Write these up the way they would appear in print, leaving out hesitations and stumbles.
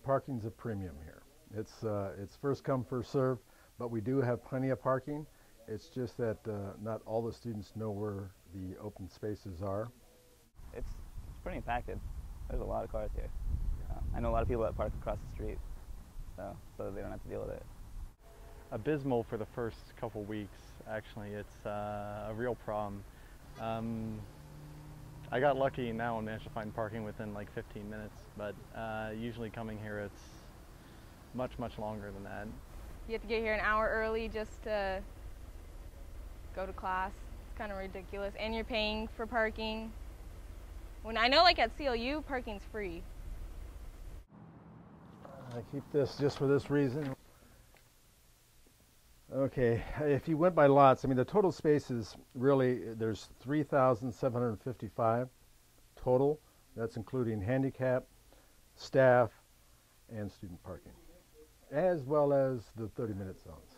parking's a premium here. It's first come, first serve, but we do have plenty of parking. It's just that not all the students know where the open spaces are. It's pretty impacted. There's a lot of cars here. I know a lot of people that park across the street, so they don't have to deal with it. Abysmal for the first couple weeks, actually. It's a real problem. I got lucky now and managed to find parking within like 15 minutes, but usually coming here it's much longer than that. You have to get here an hour early just to go to class. It's kind of ridiculous, and you're paying for parking. When I know, like at CLU, parking's free. I keep this just for this reason. Okay, if you went by lots, I mean the total spaces really, there's 3,755 total. That's including handicap, staff, and student parking, as well as the 30-minute zones.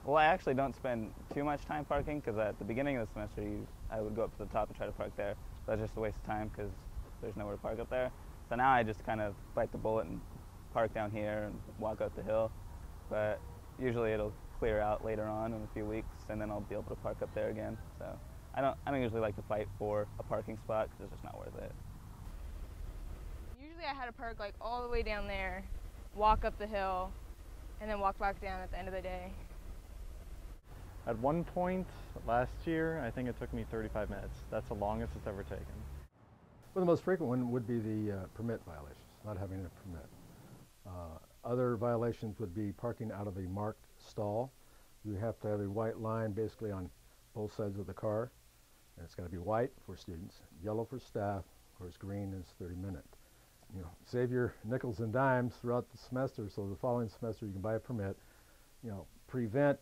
Well, I actually don't spend too much time parking because at the beginning of the semester I would go up to the top and try to park there. That's just a waste of time because there's nowhere to park up there. So now I just kind of bite the bullet and park down here and walk up the hill. But usually it'll clear out later on in a few weeks, and then I'll be able to park up there again. So I don't usually like to fight for a parking spot because it's just not worth it. Usually I had to park like all the way down there, walk up the hill, and then walk back down at the end of the day. At one point last year, I think it took me 35 minutes. That's the longest it's ever taken. Well, the most frequent one would be the permit violations, not having a permit. Other violations would be parking out of a marked stall. You have to have a white line basically on both sides of the car, and it's got to be white for students, yellow for staff, of course green is 30-minute. You know, save your nickels and dimes throughout the semester so the following semester you can buy a permit. You know, prevent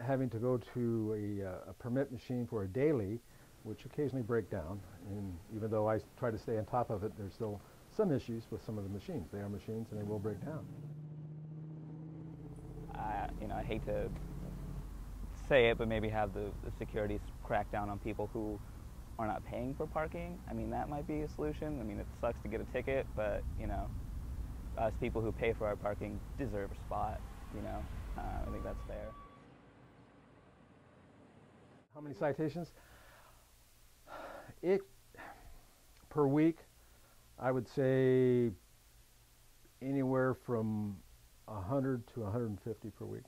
having to go to a permit machine for a daily, which occasionally break down, and even though I try to stay on top of it, there's still some issues with some of the machines. They are machines and they will break down. I hate to say it, but maybe have the securities crack down on people who are not paying for parking. I mean, that might be a solution. I mean, it sucks to get a ticket, but, us people who pay for our parking deserve a spot, I think that's fair. How many citations? Per week, I would say anywhere from 100 to 150 per week,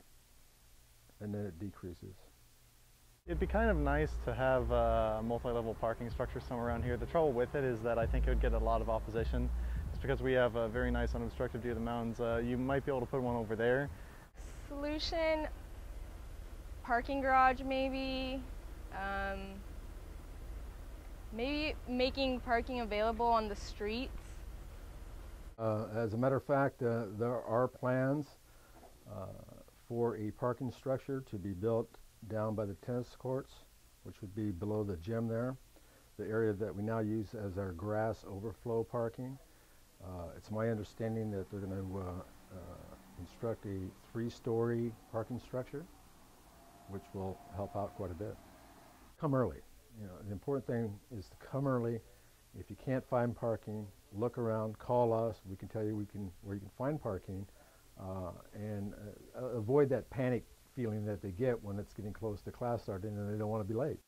and then it decreases. It'd be kind of nice to have a multi-level parking structure somewhere around here. The trouble with it is that I think it would get a lot of opposition. It's because we have a very nice unobstructed view of the mountains. You might be able to put one over there. Solution, parking garage maybe. Maybe making parking available on the streets. As a matter of fact, there are plans for a parking structure to be built down by the tennis courts, which would be below the gym there, the area that we now use as our grass overflow parking. It's my understanding that they're going to construct a 3-story parking structure, which will help out quite a bit. Come early. The important thing is to come early. If you can't find parking, look around, call us. We can tell you where you can find parking, and avoid that panic feeling that they get when it's getting close to class starting and they don't want to be late.